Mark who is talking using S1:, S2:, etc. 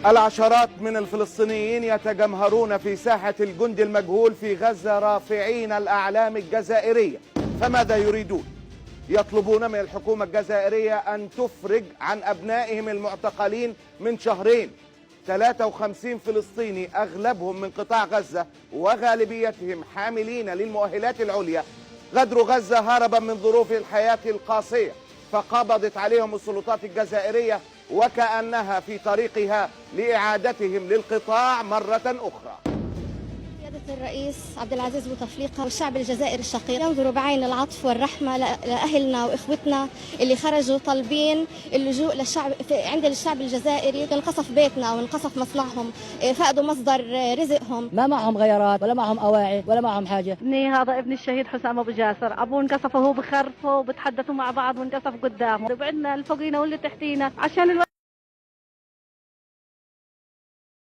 S1: العشرات من الفلسطينيين يتجمهرون في ساحة الجندي المجهول في غزة رافعين الأعلام الجزائرية. فماذا يريدون؟ يطلبون من الحكومة الجزائرية أن تفرج عن أبنائهم المعتقلين من شهرين. 53 فلسطيني أغلبهم من قطاع غزة وغالبيتهم حاملين للمؤهلات العليا غادروا غزة هربا من ظروف الحياة القاسية، فقبضت عليهم السلطات الجزائرية وكأنها في طريقها لإعادتهم للقطاع مرة أخرى.
S2: سيادة الرئيس عبد العزيز بوتفليقة والشعب الجزائري الشقيق ينظروا بعين العطف والرحمة لأهلنا وإخوتنا اللي خرجوا طالبين اللجوء عند الشعب الجزائري. انقصف بيتنا وانقصف مصنعهم، فقدوا مصدر رزقهم.
S3: ما معهم غيارات ولا معهم أواعي ولا معهم حاجة.
S4: هذا ابن الشهيد حسام أبو جاسر، أبوه انقصف وهو بخرفه وبتحدثوا مع بعض وانقصف قدامه. بعدنا اللي فوقينا واللي تحتينا عشان